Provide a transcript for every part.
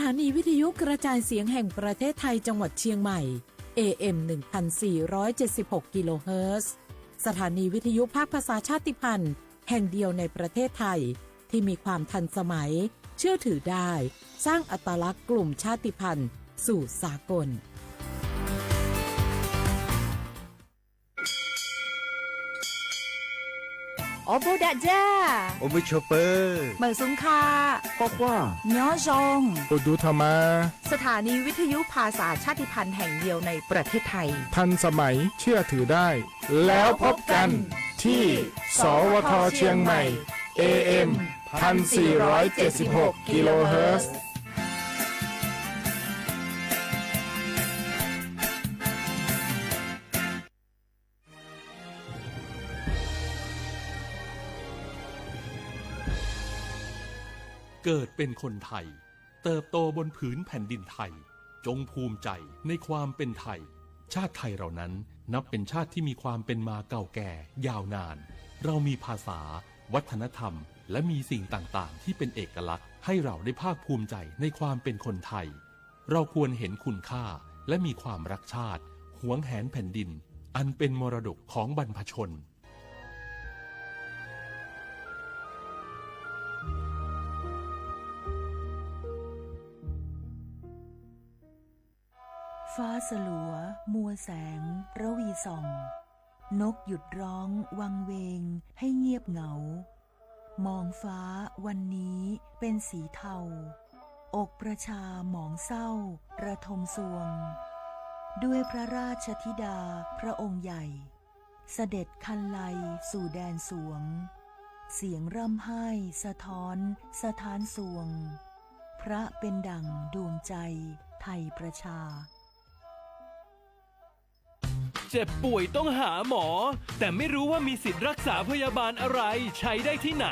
ถานีวิทยุกระจายเสียงแห่งประเทศไทยจังหวัดเชียงใหม่ AM 1476 กิโลเฮิรตซ์สถานีวิทยุภาคภาษาชาติพันธุ์แห่งเดียวในประเทศไทยที่มีความทันสมัยเชื่อถือได้สร้างอัตลักษณ์กลุ่มชาติพันธุ์สู่สากลโอโบดะจ้าโอเบชเปอร์เมืองสุงคาก็ว่าย้อจงอุดูธรรมาสถานีวิทยุภาษาชาติพันธุ์แห่งเดียวในประเทศไทยทันสมัยเชื่อถือได้แล้วพบกันที่สวทเชียงใหม่ AM 1476 กิโลเฮิรตซ์เกิดเป็นคนไทยเติบโตบนผืนแผ่นดินไทยจงภูมิใจในความเป็นไทยชาติไทยเรานั้นนับเป็นชาติที่มีความเป็นมาเก่าแก่ยาวนานเรามีภาษาวัฒนธรรมและมีสิ่งต่างๆที่เป็นเอกลักษณ์ให้เราได้ภาคภูมิใจในความเป็นคนไทยเราควรเห็นคุณค่าและมีความรักชาติหวงแหนแผ่นดินอันเป็นมรดกของบรรพชนฟ้าสลัวมัวแสงระวีส่องนกหยุดร้องวังเวงให้เงียบเหงามองฟ้าวันนี้เป็นสีเทาอกประชาหมองเศร้าระทมสวงด้วยพระราชธิดาพระองค์ใหญ่เสด็จคันไลสู่แดนสวงเสียงร่ำไห้สะท้อนสถานสวงพระเป็นดั่งดวงใจไทยประชาเจ็บป่วยต้องหาหมอแต่ไม่รู้ว่ามีสิทธิ์รักษาพยาบาลอะไรใช้ได้ที่ไหน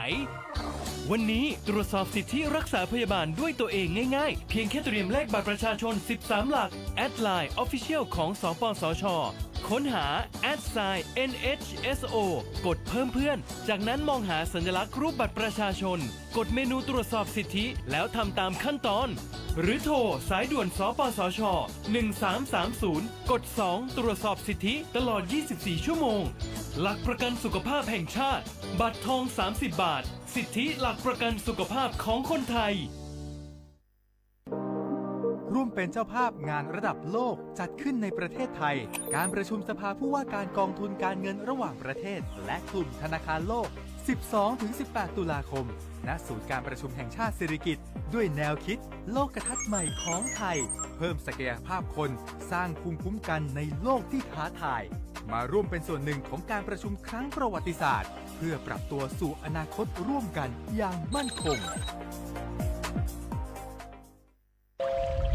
วันนี้ตรวจสอบสิทธิรักษาพยาบาลด้วยตัวเองง่ายๆเพียงแค่เตรียมเลขบัตรประชาชน13หลักแอดไลน์ Official ของสปสช.ค้นหา @NHSO กดเพิ่มเพื่อนจากนั้นมองหาสัญลักษณ์รูปบัตรประชาชนกดเมนูตรวจสอบสิทธิแล้วทำตามขั้นตอนหรือโทรสายด่วนสปสช1330กด2ตรวจสอบสิทธิตลอด24ชั่วโมงหลักประกันสุขภาพแห่งชาติบัตรทอง30 บาทสิทธิหลักประกันสุขภาพของคนไทยร่วมเป็นเจ้าภาพงานระดับโลกจัดขึ้นในประเทศไทยการประชุมสภาผู้ว่าการกองทุนการเงินระหว่างประเทศและกลุ่มธนาคารโลก 12-18 ตุลาคมณศูนย์การประชุมแห่งชาติสิริกิติ์ด้วยแนวคิดโลกทัศน์ใหม่ของไทยเพิ่มศักยภาพคนสร้างภูมิคุ้มกันในโลกที่ท้าทายมาร่วมเป็นส่วนหนึ่งของการประชุมครั้งประวัติศาสตร์เพื่อปรับตัวสู่อนาคตร่วมกันอย่างมั่นคง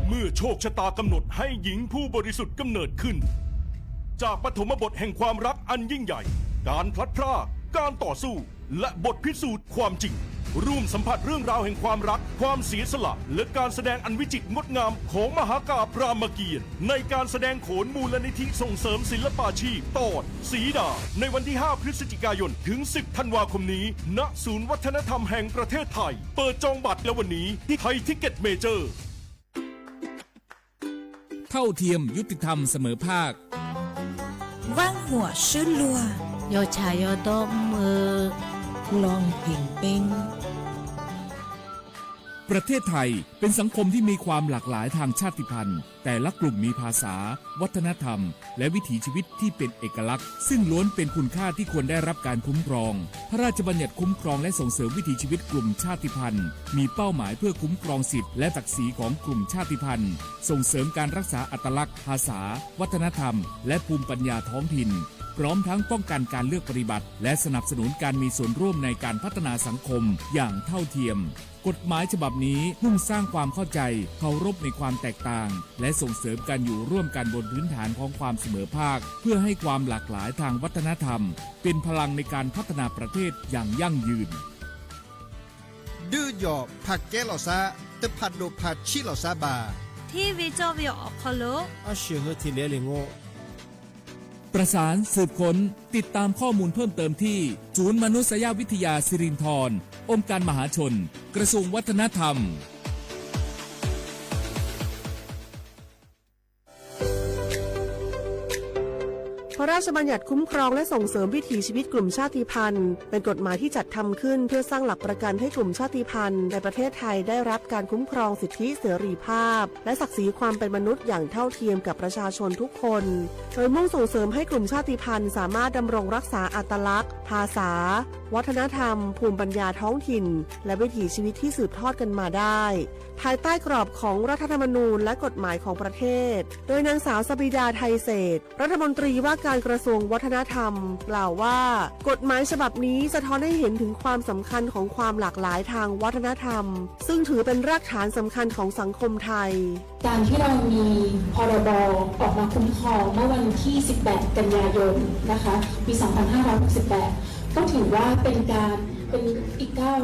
เมื่อโชคชะตากำหนดให้หญิงผู้บริสุทธิ์กำเนิดขึ้นจากปฐมบทแห่งความรักอันยิ่งใหญ่การพลัดพรากการต่อสู้และบทพิสูจน์ความจริงร่วมสัมผัสเรื่องราวแห่งความรักความเสียสละและการแสดงอันวิจิตรงดงามของมหากาพย์รามเกียรติ์ในการแสดงโขนมูลนิธิส่งเสริมศิลปาชีพตอนสีดาในวันที่ 5 พฤศจิกายนถึง 10 ธันวาคมนี้ณศูนย์วัฒนธรรมแห่งประเทศไทยเปิดจองบัตรแล้ววันนี้ที่ไทยทิกเก็ตเมเจอร์เท่าเทียมยุติธรรมเสมอภาคว่างหัวชื่อลัวโยชายโยดมมือลองผิงปิงประเทศไทยเป็นสังคมที่มีความหลากหลายทางชาติพันธุ์แต่ละกลุ่มมีภาษาวัฒนธรรมและวิถีชีวิตที่เป็นเอกลักษณ์ซึ่งล้วนเป็นคุณค่าที่ควรได้รับการคุ้มครองพระราชบัญญัติคุ้มครองและส่งเสริมวิถีชีวิตกลุ่มชาติพันธุ์มีเป้าหมายเพื่อคุ้มครองสิทธิและศักดิ์ศรีของกลุ่มชาติพันธุ์ส่งเสริมการรักษาอัตลักษณ์ภาษาวัฒนธรรมและภูมิปัญญาท้องถิ่นพร้อมทั้งป้องกันการเลือกปฏิบัติและสนับสนุนการมีส่วนร่วมในการพัฒนาสังคมอย่างเท่าเทียมกฎหมายฉบับนี้มุ่งสร้างความเข้าใจเคารพในความแตกต่างและส่งเสริมการอยู่ร่วมกันบนพื้นฐานของความเสมอภาคเพื่อให้ความหลากหลายทางวัฒนธรรมเป็นพลังในการพัฒนาประเทศอย่างยั่งยืนดื้อหยอบผักแก้เหล่าซาแต่ผัดโดผัดชิเหล่าซาบาที่วิจวิออกคโลอาเชื่อที่เลี้ยงโง่ประสานสืบค้นติดตามข้อมูลเพิ่มเติมที่ศูนย์มนุษยวิทยาสิรินธรองค์การมหาชนกระทรวงวัฒนธรรม ระราชบัญญัติคุ้มครองและส่งเสริมวิถีชีวิตกลุ่มชาติพันธุ์เป็นกฎหมายที่จัดทำขึ้นเพื่อสร้างหลักประกันให้กลุ่มชาติพันธุ์ในประเทศไทยได้รับการคุ้มครองสิทธิเสรีภาพและศักดิ์ศรีความเป็นมนุษย์อย่างเท่าเทียมกับประชาชนทุกคนโดยมุ่งส่งเสริมให้กลุ่มชาติพันธุ์สามารถดำรงรักษาอัตลักษณ์ภาษาวัฒนธรรมภูมิปัญญาท้องถิ่นและวิถีชีวิตที่สืบทอดกันมาได้ภายใต้กรอบของรัฐธรรมนูญและกฎหมายของประเทศโดยนางสาวสบิดาไทยเศรษฐ์รัฐมนตรีว่าการกระทรวงวัฒนธรรมกล่าวว่ากฎหมายฉบับนี้สะท้อนให้เห็นถึงความสำคัญของความหลากหลายทางวัฒนธรรมซึ่งถือเป็นรากฐานสำคัญของสังคมไทยการที่เรามีพรบออกมาคุ้มครองเมื่อวันที่ 18 กันยายนนะคะปี 2568 ก็ถือว่าเป็นอีกก้า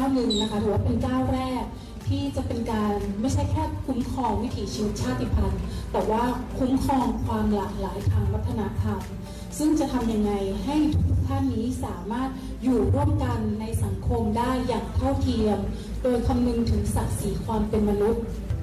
วหนึ่งนะคะถือว่าเป็นก้าวแรกที่จะเป็นการไม่ใช่แค่คุ้มครองวิถีชีวิตชาติพันธุ์แต่ว่าคุ้มครองความหลากหลายทางวัฒนธรรมซึ่งจะทำยังไงให้ทุกท่านนี้สามารถอยู่ร่วมกันในสังคมได้อย่างเท่าเทียมโดยคำนึงถึงศักดิ์ศรีความเป็นมนุษย์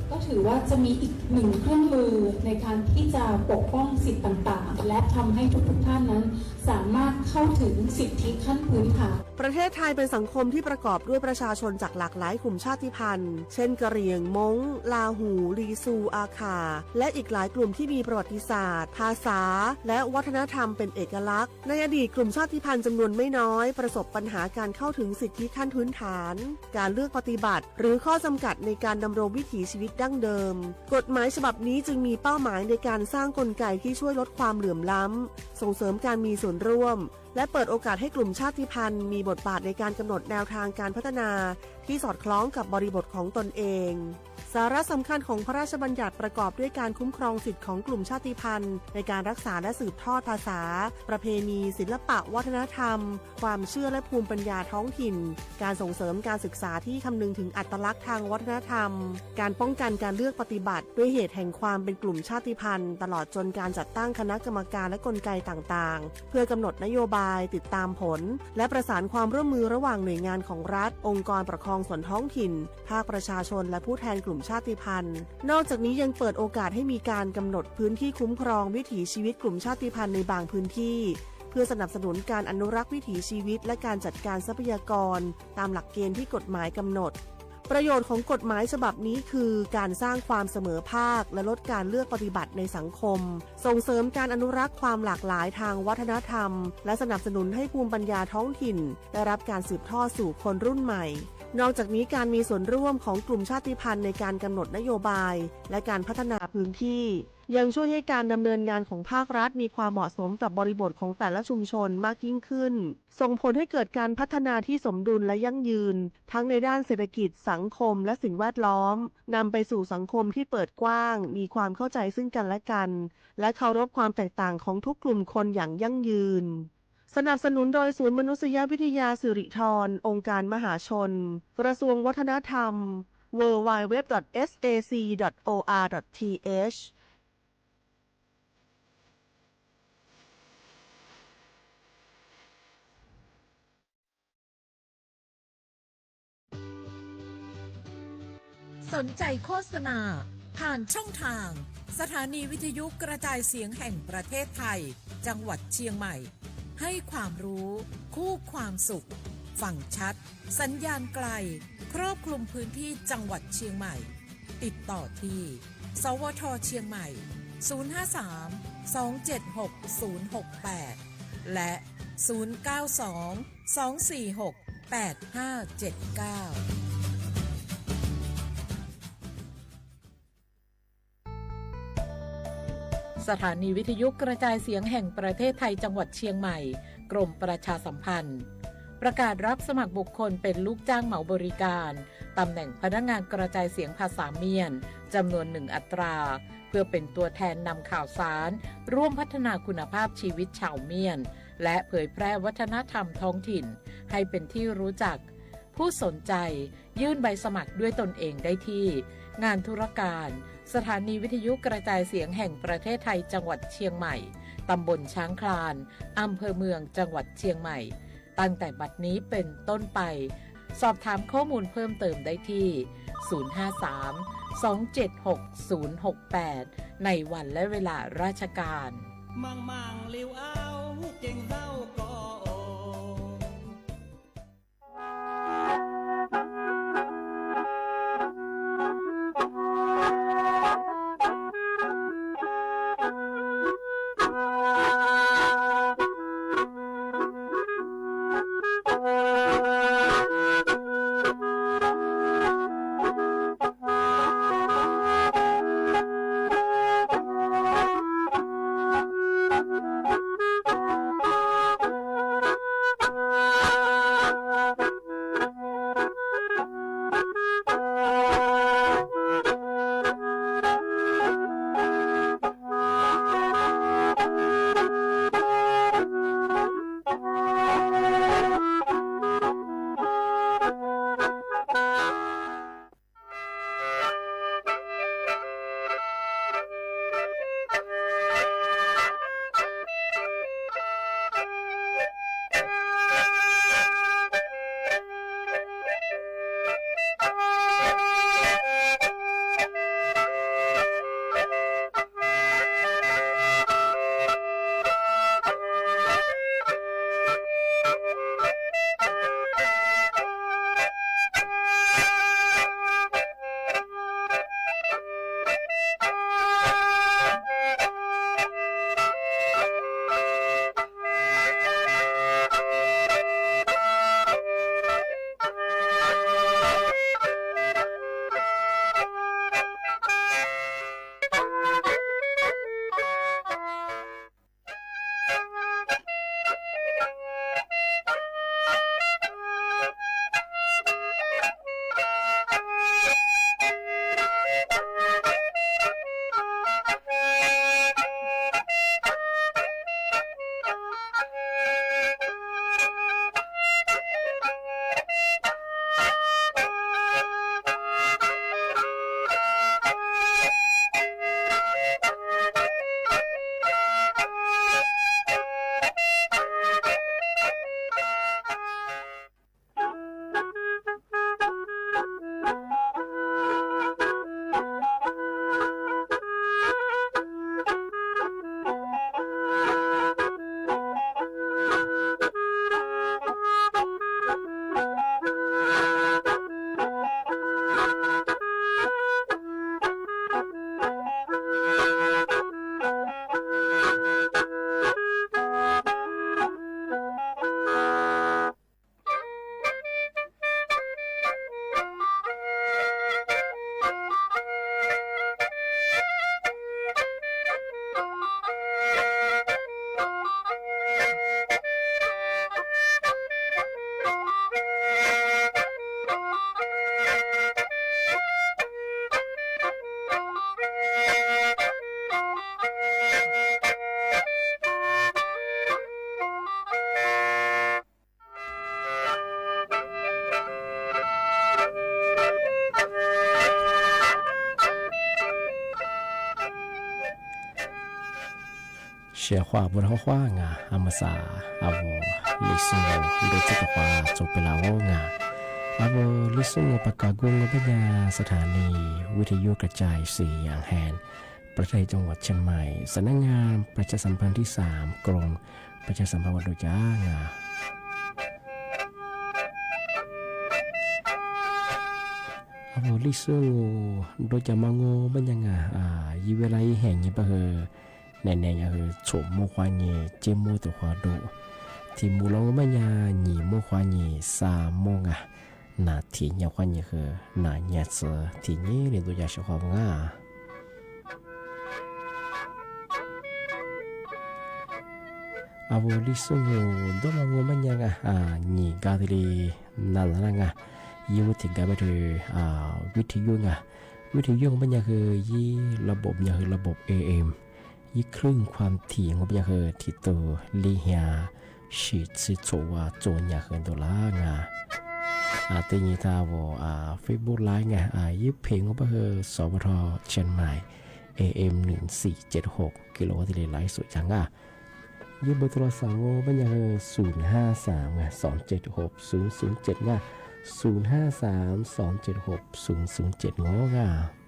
ก็ถือว่าจะมีอีกหนึ่งเครื่องมือในการที่จะปกป้องสิทธิต่างๆและทำให้ทุกท่านนั้นสามารถเข้าถึงสิทธิขั้นพื้นฐานประเทศไทยเป็นสังคมที่ประกอบด้วยประชาชนจากหลากหลายกลุ่มชาติพันธุ์เช่นกะเหรี่ยงม้งลาหูลีซูอาคาและอีกหลายกลุ่มที่มีประวัติศาสตร์ภาษาและวัฒนธรรมเป็นเอกลักษณ์ในอดีตกลุ่มชาติพันธุ์จำนวนไม่น้อยประสบปัญหาการเข้าถึงสิทธิขั้นพื้นฐานการเลือกปฏิบัติหรือข้อจำกัดในการดำรงวิถีชีวิตดั้งเดิมกฎหมายฉบับนี้จึงมีเป้าหมายในการสร้างกลไกที่ช่วยลดความเหลื่อมล้ำส่งเสริมการมีส่วนร่วมและเปิดโอกาสให้กลุ่มชาติพันธุ์มีบทบาทในการกำหนดแนวทางการพัฒนาที่สอดคล้องกับบริบทของตนเองสาระสำคัญของพระราชบัญญัติประกอบด้วยการคุ้มครองสิทธิของกลุ่มชาติพันธุ์ในการรักษาและสืบทอดภาษาประเพณีศิลปะวัฒนธรรมความเชื่อและภูมิปัญญาท้องถิ่นการส่งเสริมการศึกษาที่คำนึงถึงอัตลักษณ์ทางวัฒนธรรมการป้องกันการเลือกปฏิบัติด้วยเหตุแห่งความเป็นกลุ่มชาติพันธุ์ตลอดจนการจัดตั้งคณะกรรมการและกลไกต่างๆเพื่อกำหนดนโยบายติดตามผลและประสานความร่วมมือระหว่างหน่วยงานของรัฐองค์กรปกครองส่วนท้องถิ่นภาคประชาชนและผู้แทนกลุ่มชาติพันธุ์นอกจากนี้ยังเปิดโอกาสให้มีการกำหนดพื้นที่คุ้มครองวิถีชีวิตกลุ่มชาติพันธุ์ในบางพื้นที่เพื่อสนับสนุนการอนุรักษ์วิถีชีวิตและการจัดการทรัพยากรตามหลักเกณฑ์ที่กฎหมายกำหนดประโยชน์ของกฎหมายฉบับนี้คือการสร้างความเสมอภาคและลดการเลือกปฏิบัติในสังคมส่งเสริมการอนุรักษ์ความหลากหลายทางวัฒนธรรมและสนับสนุนให้ภูมิปัญญาท้องถิ่นได้รับการสืบทอดสู่คนรุ่นใหม่นอกจากนี้การมีส่วนร่วมของกลุ่มชาติพันธุ์ในการกำหนดนโยบายและการพัฒนาพื้นที่ยังช่วยให้การดำเนินงานของภาครัฐมีความเหมาะสมกับบริบทของแต่ละชุมชนมากยิ่งขึ้นส่งผลให้เกิดการพัฒนาที่สมดุลและยั่งยืนทั้งในด้านเศรษฐกิจสังคมและสิ่งแวดล้อมนำไปสู่สังคมที่เปิดกว้างมีความเข้าใจซึ่งกันและกันและเคารพความแตกต่างของทุกกลุ่มคนอย่างยั่งยืนสนับสนุนโดยศูนย์มนุษยวิทยาสิริธรองค์การมหาชนกระทรวงวัฒนธรรม www.sac.or.thสนใจโฆษณาผ่านช่องทางสถานีวิทยุกระจายเสียงแห่งประเทศไทยจังหวัดเชียงใหม่ให้ความรู้คู่ความสุขฟังชัดสัญญาณไกลครอบคลุมพื้นที่จังหวัดเชียงใหม่ติดต่อที่สวทเชียงใหม่053-276-068และ092-246-8579สถานีวิทยุกระจายเสียงแห่งประเทศไทยจังหวัดเชียงใหม่กรมประชาสัมพันธ์ประกาศรับสมัครบุคคลเป็นลูกจ้างเหมาบริการตำแหน่งพนักงานกระจายเสียงภาษาเมียนจำนวน1อัตราเพื่อเป็นตัวแทนนำข่าวสารร่วมพัฒนาคุณภาพชีวิตชาวเมียนและเผยแพร่วัฒนธรรมท้องถิ่นให้เป็นที่รู้จักผู้สนใจยื่นใบสมัครด้วยตนเองได้ที่งานธุรการสถานีวิทยุกระจายเสียงแห่งประเทศไทยจังหวัดเชียงใหม่ตำบลช้างคลานอำเภอเมืองจังหวัดเชียงใหม่ตั้งแต่บัดนี้เป็นต้นไปสอบถามข้อมูลเพิ่มเติมได้ที่053-276-068ในวันและเวลาราชการ มั่งลิวเอาเก่งเศร้าก็โอ เชีย话不好话งาอามาซาอาโวลิซุงโดยที่ตะควาจบไปแล้วงาอาโวลิซุงปากากุงปัญญาสถานีวิทยุกระจายเสียงแห่งประเทศจังหวัดเชียงใหม่สำนักงานประชาสัมพันธ์ที่3กรมประชาสัมพันธ์วัดดุจ้างาอาโวลิซุงโดยจะมังโงปัญญายีเวลาแห่งนี้ปะเหอแน่ๆคือโฉมโมควานีเจมโมตัวควาโดที่มูลงมันยาหนีโมควานีสามโมงนาทียาควานีคือนาเนียเสือที่นี้เรียนตัวยาชความง่าอาวุธลิซุงโดมังมันยังหนีกาดิลีนั่นละงยี่วุฒิกาไปถือวิทยุวิทยุมันยังคือยี่ระบบยังคือระบบ AMยี่ครึ่งความถี่ของมันคือที่ตัวลีเฮียฉีดสิโจว่าโจนอยากเห็นตัวล่างตีนี้ถ้าว่าเฟซบุ๊กไลน์ยี่เพลงของมันคือสวทเชียงใหม่ AM 1476กิโลวัตต์ที่ไลฟ์สุดจังยี่เบอร์โทรศัพท์ของมันคือ053 276 0070 053 276 0070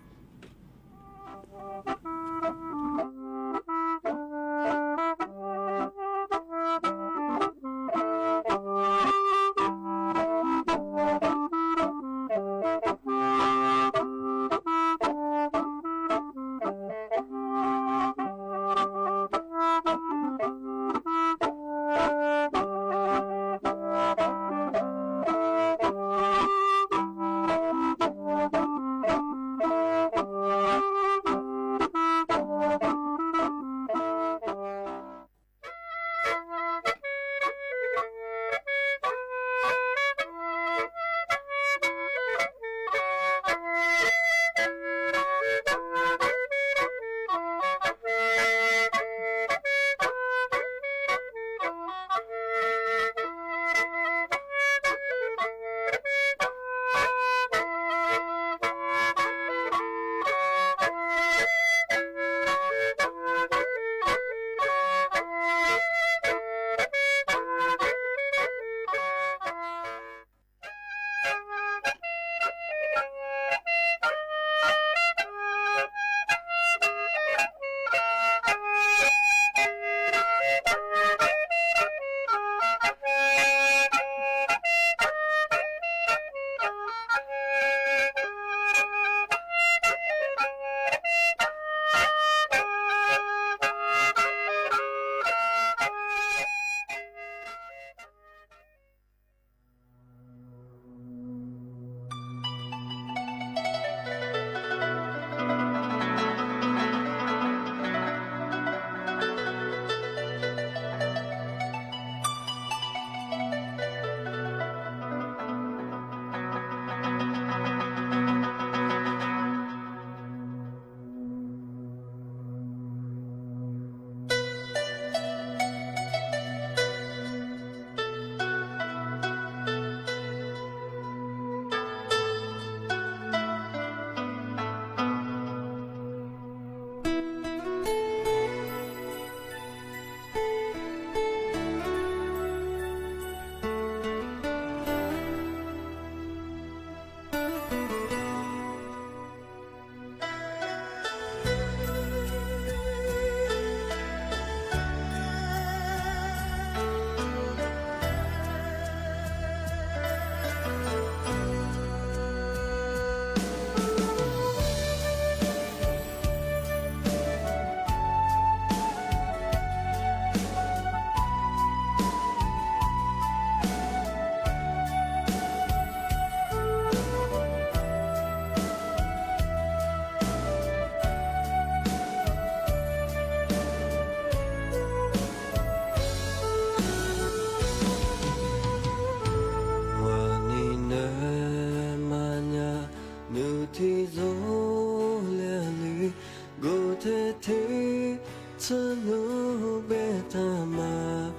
betama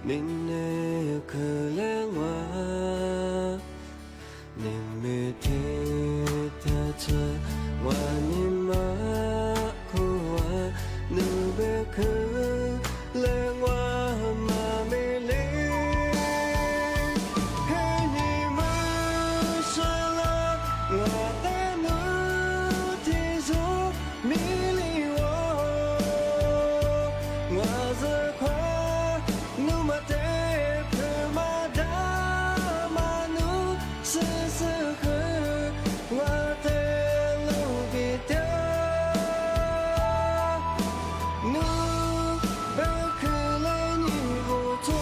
minne kelengwa nimete tacha wanima kuwa nube kelengwa ma mele heni ma shala ngata nu tizo mili wo ngaza kwa nu mate pemada manu seseke wate lubita nu bekeleni voto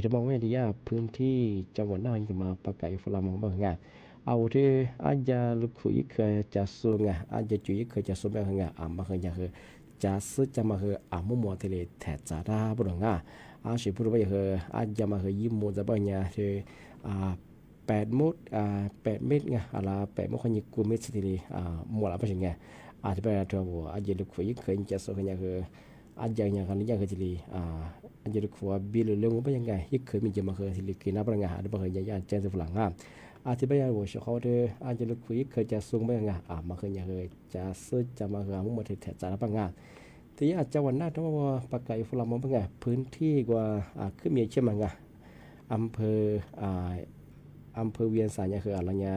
จะมองว่าดีอ่ะพื้นที่จังหวัดน่านจะมาประกาศฝรั่งมองบ้างไงเอาที่อาจจะลูกคุยเคยจะสูงไงอาจจะจุยเคยจะสูงแบบไงมาเคยจะคือจะซื้อจะมาคือมุมมองที่เลยแถจะได้บุรุษไงสิพูดว่าคืออาจจะมาคือยิ้มมุจะบ้างไงที่8 เมตร8 เมตรไงอะไร8 เมตรคนยิ่ง9 เมตรสิที่มัวละไปยังไงอาจจะเป็นตัวบัวอาจจะลูกคุยเคยจะสูงไงคืออาจจะอย่างนี้อย่างที่เลยอาจจะลูกคุยบิลเรื่องว่ายังไงยิ่งเคยมีจะมาคือที่เลยกินน้ำบ้างไงอาจจะมาคืออย่างเจนส์ฝรั่งอ่ะอาจจะเป็นอย่างว่าเขาเดอาจจะลูกคุยเคยจะสูงบ้างไงมาคืออย่างคือจะซื้อจะมาคือมุมมองที่แถจะได้บ้างไงที่อาจจะวันหน้าถ้าว่าประกาศฝรั่งมองบ้างไงพื้นที่กว่าขึ้นมีเช่นมั้งไงอำเภอเวียงสาเนี่ยคืออะไรเนี่ย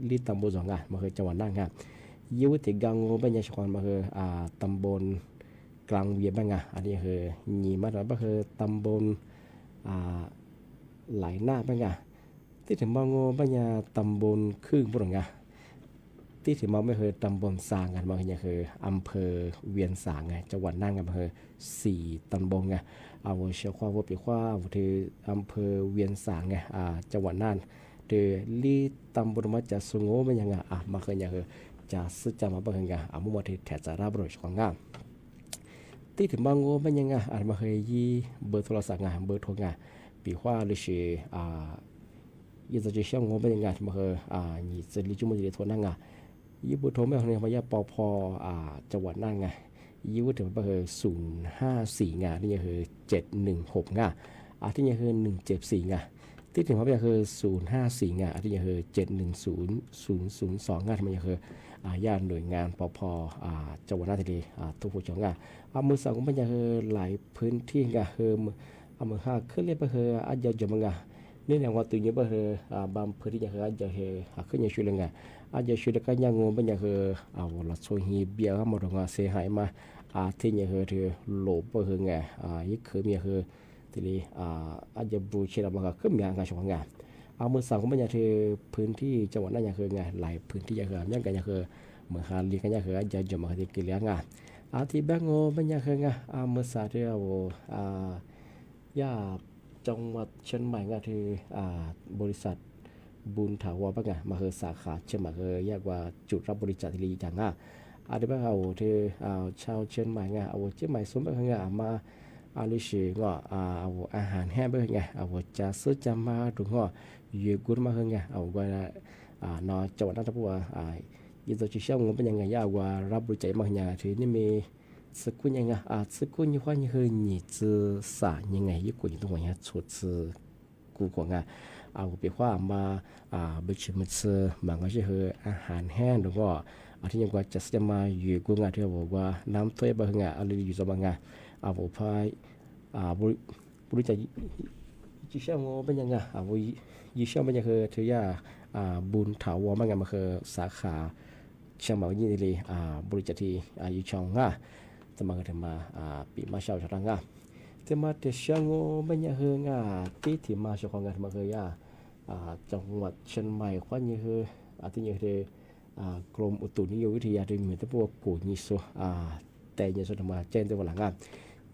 ลีตำบลสองมาคือจังหวัดน่านครับยุติกังเป็นยังชวนมาคือตำบลกลางเวียงบ้างอันนี้คือညီมาแล้วก็คือตำบลไหลหน้าบ้างที่ถึงมองบ้างเนี่ยตำบลครึ่งบุรงที่ถึงมองไม่คือตำบลสางกันบางอย่างคืออำเภอเวียงสางจังหวัดน่านกันคือ4 ตำบลเอาเชื่อว่าปีว่าที่อำเภอเวียงสางจังหวัดน่านเดลีตำบลมาจากสุโขทัยยังมาเคยยังคือจะซื้อจะมาบ้างมุ่งมาที่แถบจาราบริชของที่ถึงบางโง่บ้างยังมาเคยยี่เบอร์โทรศัพท์เบอร์โทรปีว่าหรือชื่อยี่จะเชื่อมโง่บ้างยังมาเคยยี่จะรีจุ่มจะโทรนั่งยี่เบอร์โทรไม่ของเนี่ยมาย่าปพจังหวัดน่านยี่ว่าถึงมาเคย054นี่คือ716ที่นี่คือ174ที่ถึงมาเป็นคือ054ที่นี่คือ710002ที่มันคือญาติหน่วยงานปพจังหวัดน่านทีทุกผู้ชมมือสองก็มันคือหลายพื้นที่คือมือห้าขึ้นเรียบคืออาจจะจมังนี่อย่างว่าตัวนี้คือบางพื้นที่คืออาจจะขึ้นอย่างช่วยเลยอาจจะช่วยกันอย่างงูเป็นอย่างคือละโซฮีเบียร์มาตรงเสียหายมาที่นี่คือที่หลบคือยิ่งคือมีคือทีนี้อาจจะบูชาบางขึ้นอย่างชาวมือสองก็เป็นอย่างที่พื้นที่จังหวัดน่านคือหลายพื้นที่คืออย่างกันคือเหมือนหาเลี้ยงกันคืออาจจะจมาที่กิเลสที่แบงโง่เป็นอย่างคือมือสามที่ย่าจังหวัดเชียงใหม่ที่บริษัทบุญถาวรบ้างมาคือสาขาเชียงใหม่คือยากว่าจุดรับบริจาคที่ดีจังที่บ้านที่ชาวเชียงใหม่เชียงใหม่สมบัติมาลิชิก็อาหารแห้งบ้างจะซื้อจะมาถึงยืดกุนมาว่านอจังหวัดน่านทับว่ายิ่งจะเชื่อมเป็นยังไงยากว่ารับบริจาคมาที่นี่มีสกุลยังสกุลยี่ห้อนี่คือ你知啥ยังไงยี่กุนตรงนี้出自กูของเปียกว่ามาบิชมิสมันก็คืออาหารแห้งหรือว่าที่ยังว่าจะมาอยู่กูที่บอกว่าน้ำถ้วยบางอะไรอยู่สบางผมพายบริจาคยิ่งเชื่อมเป็นยังยิ่งเชื่อมเป็นยังคือที่บุญถาวรบ้างมาคือสาขาเชียงใหม่ยี่นี่บริจาคที่อยู่ช่องจะมาถึงมาปีมาเช่าชาวต่างแต่มาเชียงโง่ไม่ยังเฮงที่มาชาวของมาเคยจังหวัดเชียงใหม่ควันยังเฮที่ยังเฮกรมอุตุนิยมวิทยาที่มีแต่พวกกูนิโซแต่ยังสุดมาเจนตัวหลัง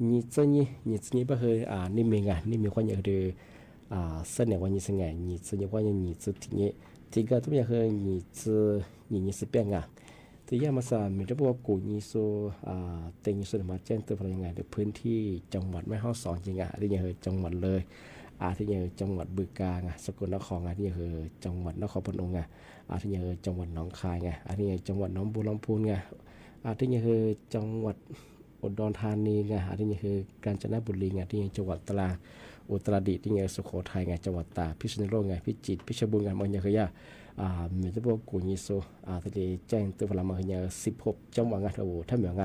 นี่จะนี่บ่เคยนี่มีควันยังเฮเสนอวันนี้สังไงนี่จะยังควันยังนี่จะที่ก็ทุกอย่างเฮนี่สิเปียงที่ยามาสานมีแต่พวกกูนิโซแต่ยังสุดมาเจนตัวยังไงในพื้นที่จังหวัดแม่ฮ่องสอนจริงที่ยังเฮจังหวัดเลยที่ยังจังหวัดบึงกาฬสกลนครที่ยังคือจังหวัดนครพนมที่ยังจังหวัดหนองคายที่ยังจังหวัดหนองบัวลำพูที่ยังคือจังหวัดอุดรธานีที่ยังคือกาญจนบุรีที่ยังจังหวัดตราดอุตรดิตถ์ที่ยังสุโขทัยจังหวัดตากพิษณุโลกพิจิตรพิชรบูรณ์มันยังคือยมีแต่พวกกูนิโซที่แจ้งตัวพลังมันยัง16จังหวัดท่านเหมือน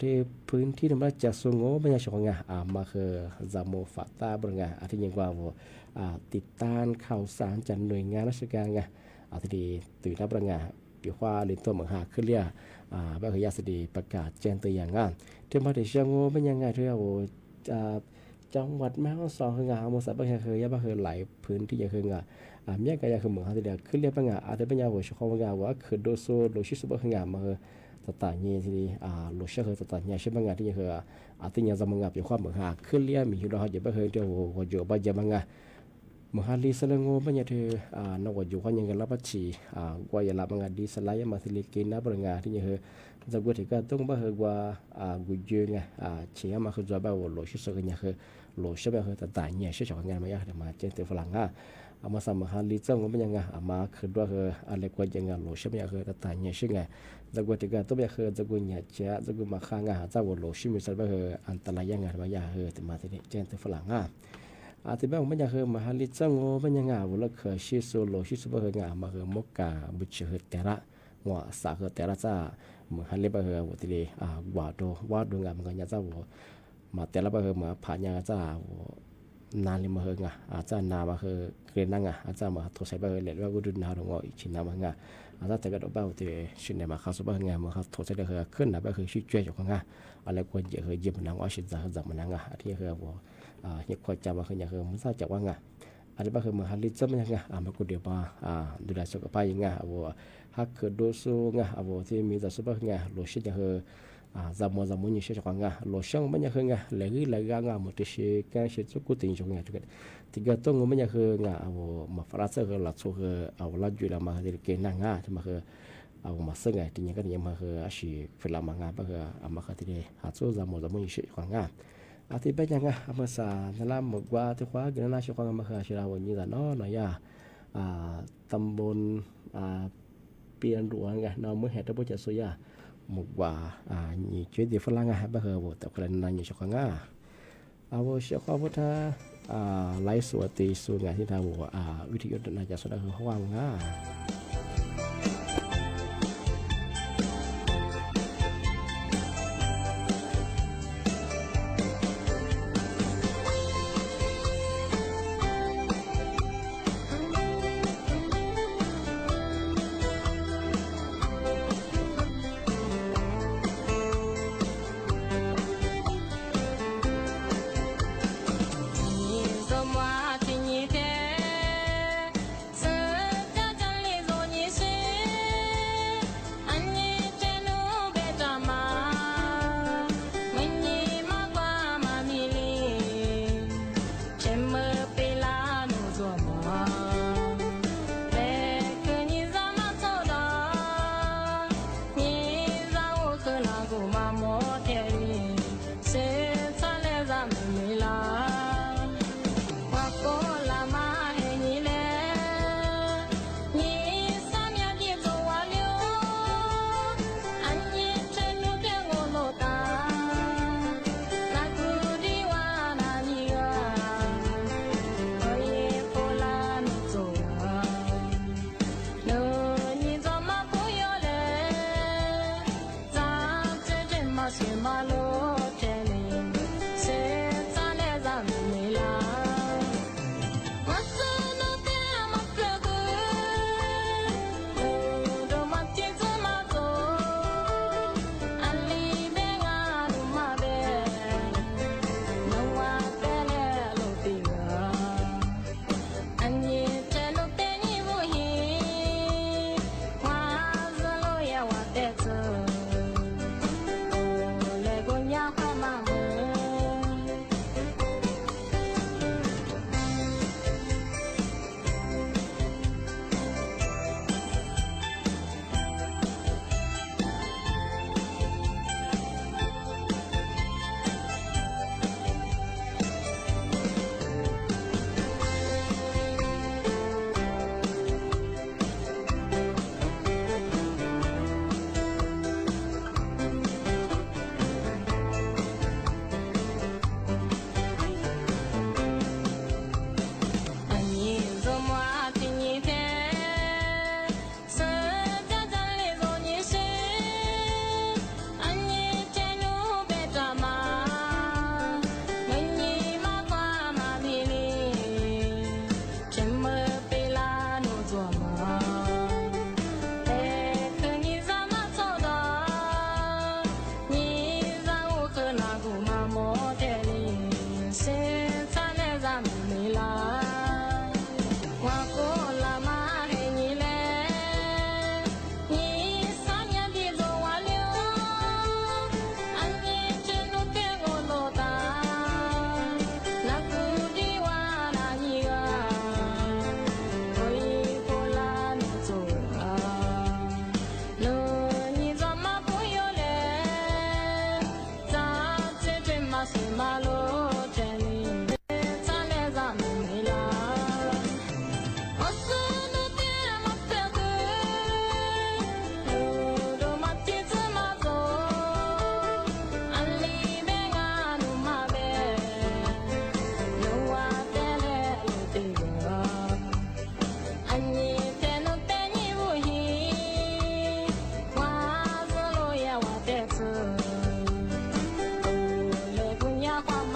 ที่พื้นที่ธรรมชาติสูงโง่ไม่ใช่ชงมาคือจามฟาตาบริงที่ยังว่าติดตามข่าวสารจากหน่วยงานราชการที่ตื่นรับบริงปีว่าเรียนตัวเหมือนขึ้นเรียแบบคือยาสดีประกาศแจ้งตัวอย่างที่มาถึงเชียงโง่เป็นยังไงที่จังหวัดแม่ฮ่องสอนคืองามสัตว์บางอย่างคือยาบ้าคือหลายพื้นที่อย่างคืองมีการคือเหมือนที่เดียวขึ้นเรียบางที่เป็นยาหัวชคองว่าคือโดโซโลชิสุบคืองามมา ตาเนี่ยที่หลุดเชื่อตาเนี่ยใช่ไหมงานที่คือที่ยังจะมางานเป็นความเหมือนหาขึ้นเลี้ยมีอยู่เราจะไม่เคยเดียวว่าอยู่บ้านจะมางานมหาลิสลงบัญญัตินกว่าอยู่กันยังกันรับบัญชีกว่าอย่ารับงานดีสลายมาสิลิกินนะบริงานที่ยังคือจะกูถือก็ต้องบ่คือว่ากูยืนไงเชื่อมาคือจะแบบว่าโลชิสกันยังคือโลชิแบบคือต่างๆเนี่ยเชื่อจากงานมาอย่างเดียวมาเจนตัวฝรั่งมาสามหาลิสงบัญญัติมาคือว่าคืออะไรกว่ายังงานโลชิแบบคือต่างๆเนี่ยเชื่อไงจะกูถือก็ต้องแบบคือจะกูเนี่ยเชื่อจะกูมาข้างจะว่าโลชิมีสัตว์แบบคืออันตรายยังไงมาอย่างคือแต่มาที่เจนตัวฝรั่งที่บ้านมันยังคือมหาลิจังโง่มันยังว่าเราเคยชิโซโลชิโซบ่คืองามาคือมกกาบุชเหแต่ละว่าสาคือแต่ละจ้ามหาลิบ่คือว่าที่เลยว่าดูงามันก็ยังจ้าว่ามาแต่ละบ่คือมาผ่านยังจ้านานเลยมาคืองาอาจารย์นามาคือเกรนังอาจารย์มาทศบ่คือเล็ดว่ากูดูนาดงอีชินามังอาจารย์แต่ก็บ่ที่ชินเนี่ยมาเข้าสู่บ่คืองามาครับทศได้คือขึ้นนะบ่คือชิช่วยจากงาอะไรควรจะคือยิบนางว่าชินจะมันนางที่คือว่าเนี่ยคอยจำมาคืออย่างคือมันทราบจากว่างอันนี้ก็คือมหาลิจังมันยังมากูเดียวมาดูแลสุขภาพยังว่าฮักคือดูสูว่าที่มีแต่สุขภาพโลชิอย่างคือจำมุนยิ่งเชื่อจากว่างโลชั่งมันยังคือเลยหมดที่สิ่งการเชื่อกูติงจากจุดที่ก็ต้องมันยังคือมาฟราสคือหลักสูคือลัดอยู่แล้วมาที่เกณฑ์นั่งที่มาคือมาซึ่งที่ยังก็ยังมาคืออาชีพเวลามางานก็คือมาคือที่ได้หาสู้จำมุนยิ่งเชื่อจากว่างที่เป็นยังไงภาษานั่นละหมดว่าที่ว่ากันน่าช่วยกันมาคือชีเราวันนี้แต่น้อยตำบลเปลี่ยนหลวงไงน้องเมื่อเหตุที่จะสุยาหมดว่านี่ช่วยดีฝรั่งบ้าเหรอแต่คนนั้นยังช่วยกันช่วยเขาพุทธไล่สวดตีส่วนงานที่ทำวิธียุทธนาจะสุดคือเขาว่างSemua tinggi deh, sejak jali ความ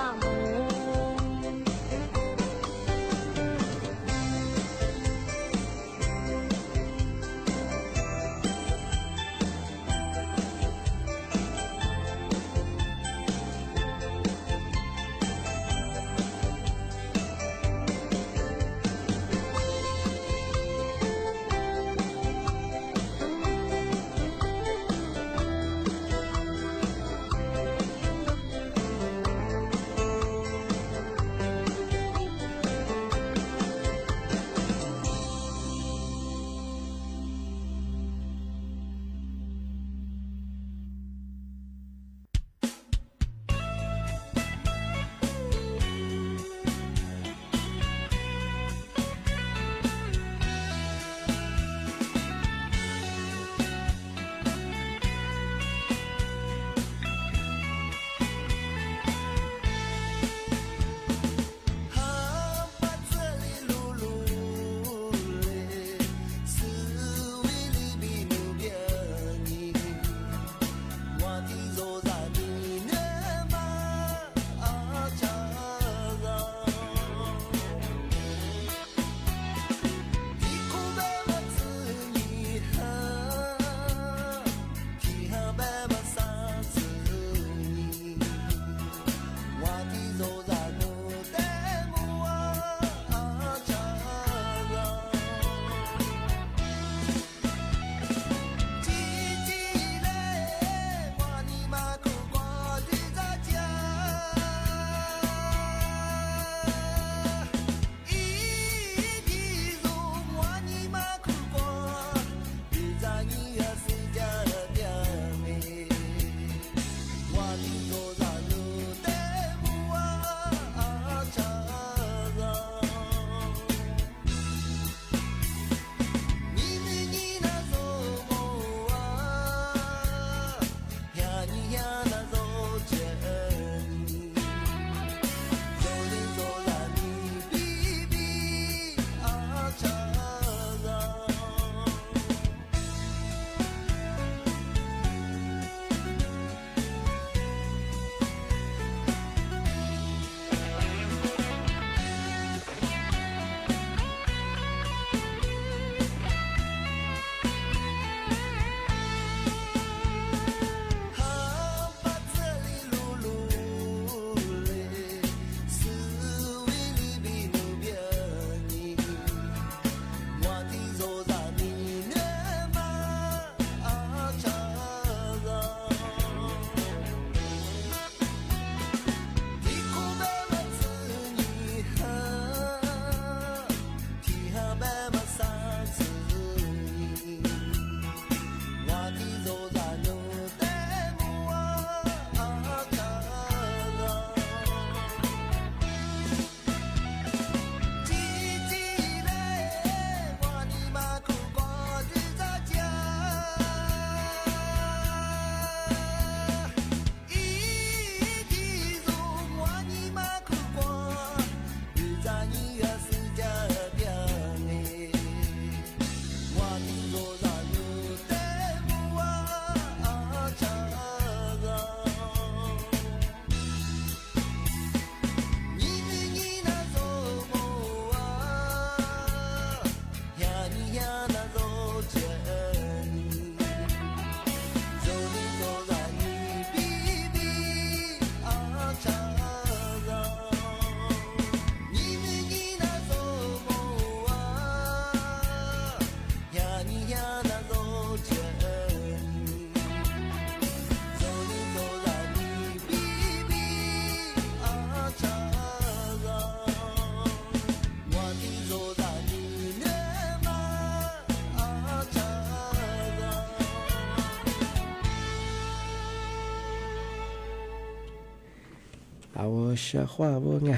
เอาเชื่อว่าว่าไง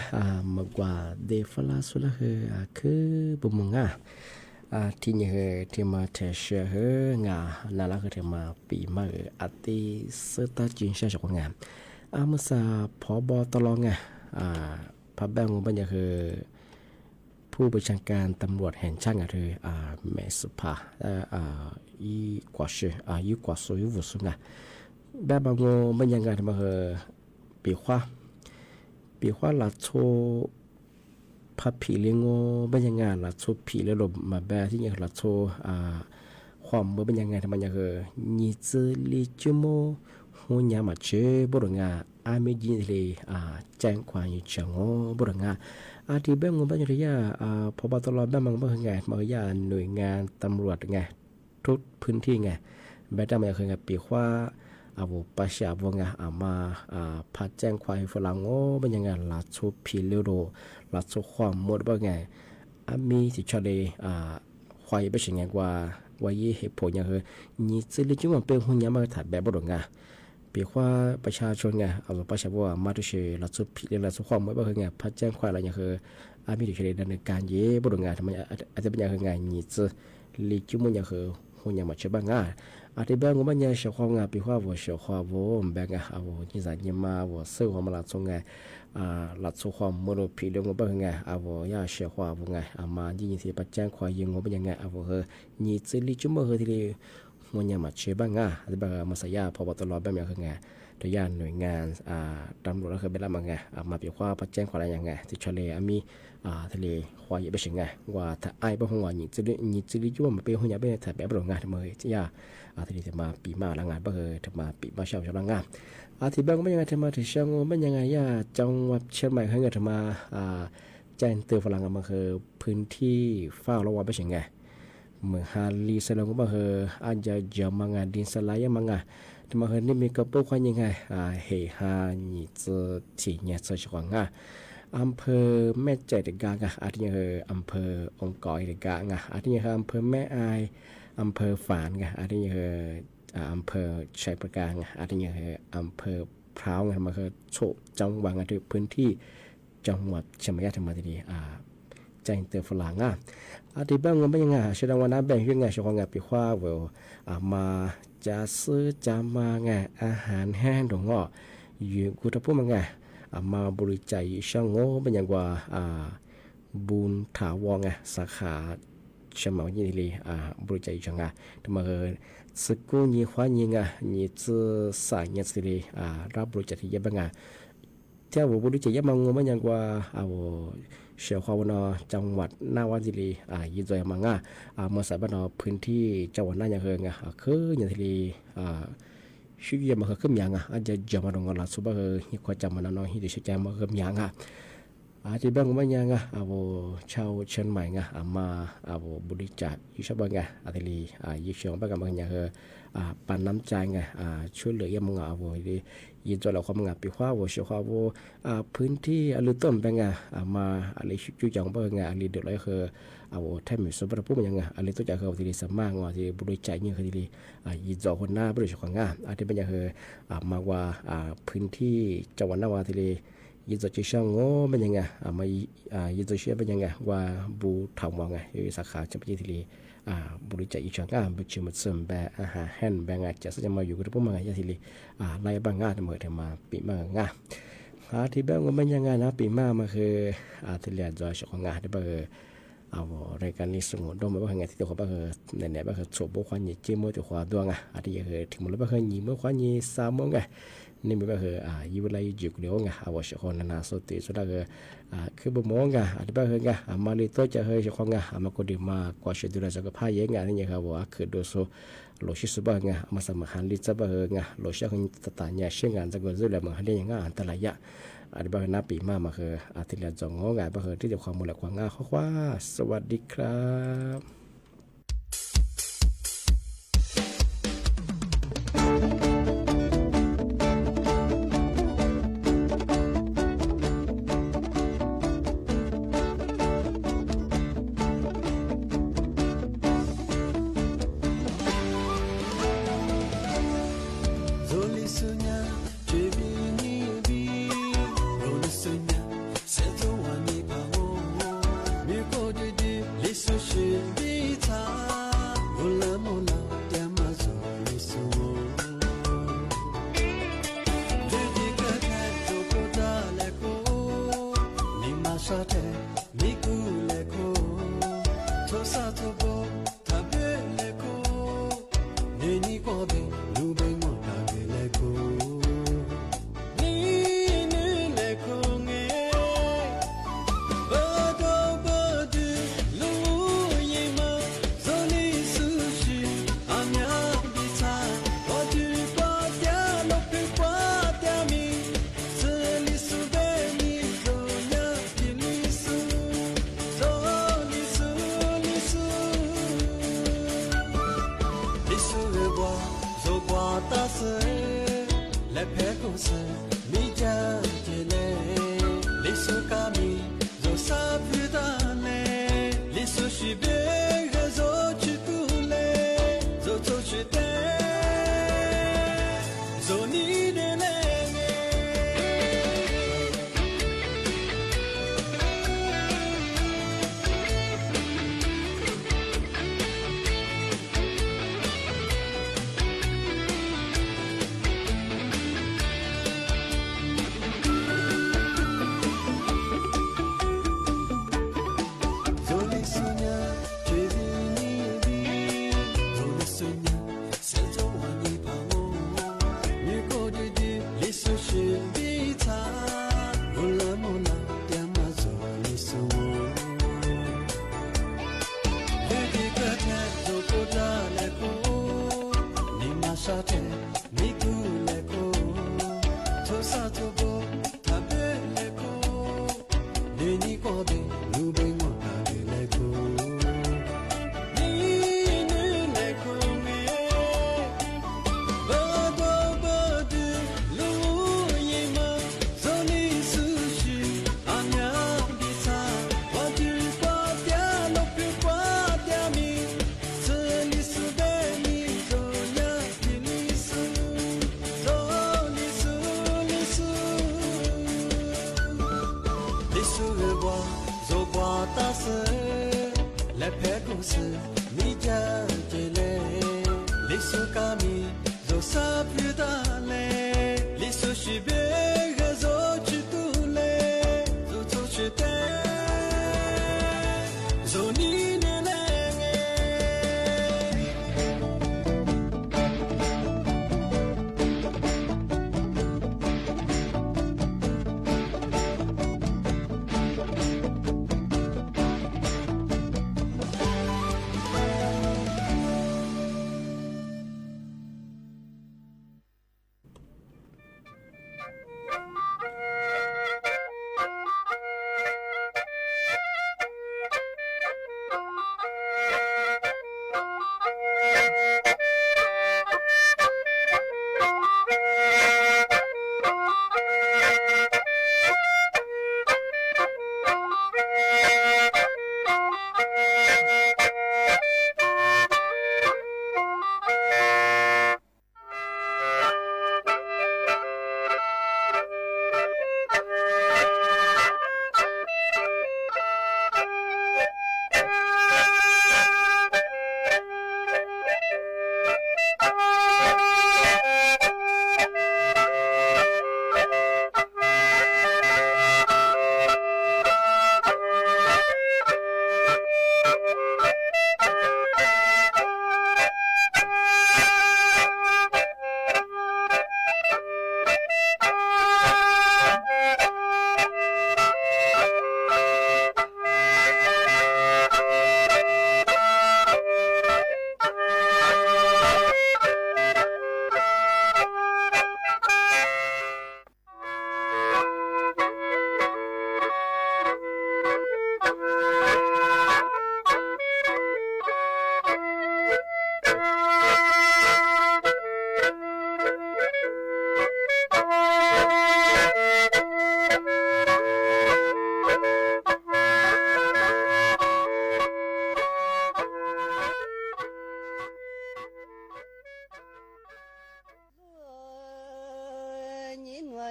มากกว่าเดฟลาสุดละคือบุมงที่นี่ที่มาเทเชื่องานั่นละคือที่มาปีมาอัติสตาจินเชื่อของงานเมื่อสาพอบตลองพระแบงบัญญัติคือผู้บัญชาการตำรวจแห่งชาติคือแม่สุภาอีกว่าชื่อีกว่าสุยวุฒิแบบบางบัญญัติมาคือปีขวาหลัดโชพับผีเลี้ยงบัญญัติหลัดโชผีแล้วหลบมาแบบที่ยังหลัดโชความเมื่อบัญญัติทำบัญญัติคือนิจลิจุโมหัวยามาเชบรุงอาเมจินเลยแจ้งความอยู่เชิงบรุงที่เบื้องบนบัญญัติพบตรแบบบางเบื้องไงมาอย่าหน่วยงานตำรวจไงทุกพื้นที่ไงแบบนั้นมันคือไงปีว่าบุปผาวังมาพัดแจ้งความฝรั่งเป็นยังไงหลัดชุบผีเลี้ยวหลัดชุบความหมดว่าไงมีที่ชอบเลยควายเป็นยังไงว่ายี่เหตุผลยังคือนี่จะเรียกว่าเป็นหุ่นยนต์มาถัดแบบบดงปีว่าประชาชนไงประชาชนว่ามาดูเฉยหลัดชุบผีหลัดชุบความหมดว่าไงพัดแจ้งความอะไรยังคือมีที่ชอบเลยดำเนินการเย่บดงทำไมอาจจะเป็นยังไงนี่จะเรียกว่ายังคือหุ่นยนต์มาเชื่อบ้างที่เบื้องบนยังเชื่อความปีว่าว่าเชื่อความว่าแบ่งที่สายยิมาว่าซื้อความหลัดส่งหลัดส่งความมโนผีเรื่องว่าเป็นย่าเชื่อความว่ามายินที่ปัจจัยความยิงว่าเป็นยังไงนี่จะลิจุ่มที่มันยังมาเชื่อบ้างที่บางมาสยาพอบตลอดแบบนี้ตัวอย่างหน่วยงานตำรวจก็เคยเป็นละมั้งมาปีว่าปัจจัยความอะไรยังไงที่ทะเลมีทะเลควายเป็นยังไงว่าถ้าไอ้บ้างว่านี่จะลิจุ่มมาเป็นหุ่นยนต์เป็นแต่แบบโรงงานทำไมที่ย่าที่จะมาปีมาละงานบ้างจะมาปีมาเช่าละงานที่บางไม่ยังไงจะมาถึงเชียงไม่ยังไงย่าจังหวัดเชียงใหม่ให้เงินจะมาแจ้งเตือนฝรั่งมันคือพื้นที่เฝ้าระวังเป็นยังไงเมื่อฮาลีสลงก็มาคืออาจจะจำมังดินสลายมังแต่มาคือนี่มีกระปุกความยังไงเฮฮานี่จะที่เนี่ยจะช่วงอำเภอแม่ใจเด็กกางอาทิตย์คืออำเภอองค์กอยเด็กกางอาทิตย์คืออำเภอแม่อายอำเภอฝานอาทิตย์คืออำเภอชัยประการอาทิตย์คืออำเภอพร้าวมาคือโฉบจังหวัดที่พื้นที่จังหวัดเชียงใหม่ธรรมดีแจ้งเตือนฝรั่งที่บ้านมันเป็นยังไงแสดงว่าน้ำแบ่งยังไงช่วงงานปีว่าเวลมาจะซื้อจะมาไงอาหารแห้งตรงอยู่กูจะพูดมาไงมาบริจาคช่างโง่เป็นอย่างว่าบุญถาวรไงสาขาเชียงใหม่ยี่ลีบริจาคช่างแต่มาสกุลยี่ห้อยี่ยี่จะสายยี่สิลีรับบริจาคที่เยอะบ้างเที่ยวบริจาคเยอะมากเป็นอย่างว่าเชียวขวานจังหวัดนาวาจิลียี่จอยมังเมื่อสายบ้านพื้นที่จังหวัดน่านยังเฮงคือยี่สิลีชื่อยังมาคือมีอย่างอาจจะจำมาตรงนั้นสุบะยี่ขวาจำมันน้อยที่ดิฉันจำมาคือมีอย่างที่บางวันยังชาวเชียงใหม่มาบริจาคยี่ชอบางที่ลียี่เชียงบางบางอย่างปันน้ำใจช่วยเหลือยังมังยี่จอยเราความปีว่าเชียวว่าพื้นที่อะไรต้นบางมาอะไรจุดจังบางอะไรเดือดร้อนคือแทบไม่สมบูรณ์พูดมันยังอะไรตัวจากเขาที่สามารถที่บริจาคยังคือที่ยี่จอคนหน้าบริจาคของที่บางอย่างคือมาว่าพื้นที่จังหวัดนาวาที่ยี่จะช่างโง่เป็นยังไงมายี่จะเชื่อเป็นยังไงว่าบูถาวรสาขาจังหวัดที่บริจาคอีกช่างบริจาคมาเสริมแบบอาหารแห้งแบบจะจะมาอยู่กับพวกมันที่ไล่บางเมื่อมาปีมที่บ้านก็เป็นยังไงนะปีมาคือที่เรียนจอยของที่บ้านรายการนี้สงบดมบ้างที่ตัวบ้านเนี่ยบ้านสวบควันยี่จิ้มมือตัวขวาดวงที่ถึงมือบ้านยี่มือควันยี่สามโมงนี่มันก็คือยี่เวลาอยู่เดียวชคนนั้นสุดที่สุดก็คือบ่มองที่บ้านมาลิโตจะชคนมาก็ดีมากว่าเชื่อดูแลสักพายนี่ว่าคือดูโซโลชิสบ้างมาสมัครลิจะบ้างโลชิคนตัดต่างเชื่องานจะก็รู้แล้วมันได้ยังอันตรายที่บ้านนับปีมาคือที่เรียนจงงบ้านที่จะความมูลความข้อว่าสวัสดีครับ沙特米古勒库，托萨托波塔贝勒库，你你过边路边我打给勒库，你你勒库哎，巴多巴的路易玛，做你苏西阿娘比查，我去挂掉路边挂掉米，这里苏贝米走呀比你苏，走你苏你苏，你苏的我走挂大事，来拍故事，你讲起来，你苏卡米走沙布达嘞，你苏西贝个走去杜嘞，走走去的，走你的嘞。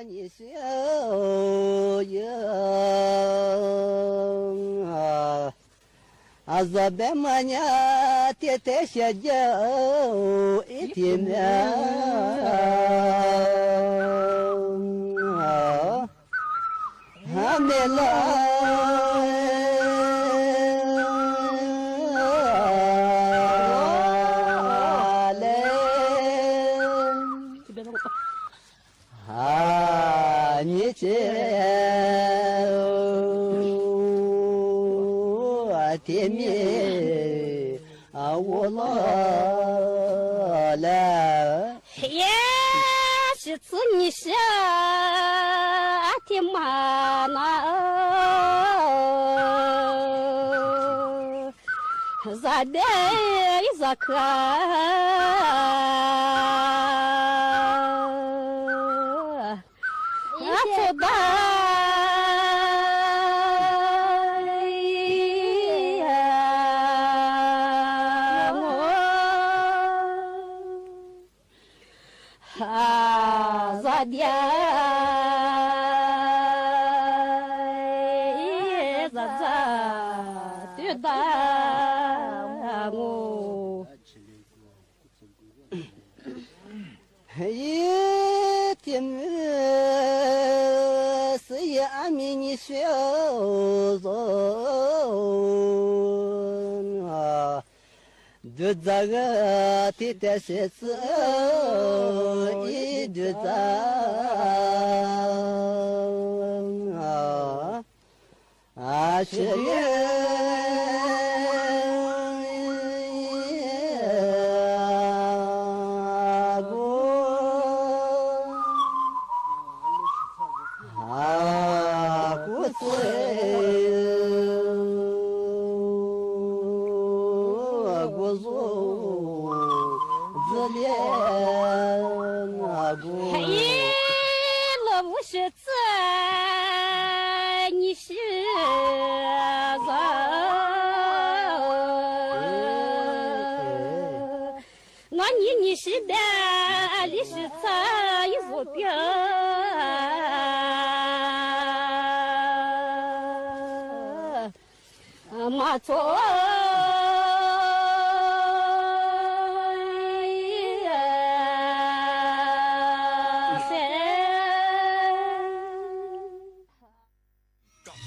你小营啊这边么呀天天下酒一天呀还没来你这天命我老了。也是子你是天妈那，咋的咋可？做的。一天是也阿弥你学走啊，就这个的的是子一就这啊学你是的，你是啥一座标？马错。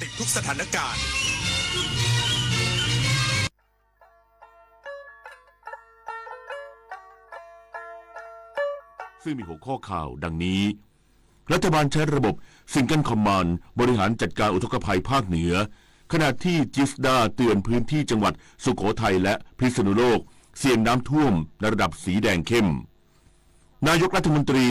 ติดทุกสถานการณ์ซึ่งมีหัวข้อข่าวดังนี้รัฐบาลใช้ระบบซิงเกิลคอมมานด์บริหารจัดการอุทกภัยภาคเหนือขณะที่จิสดาเตือนพื้นที่จังหวัดสุโขทัยและพิษณุโลกเสี่ยงน้ำท่วมในระดับสีแดงเข้มนายกรัฐมนตรี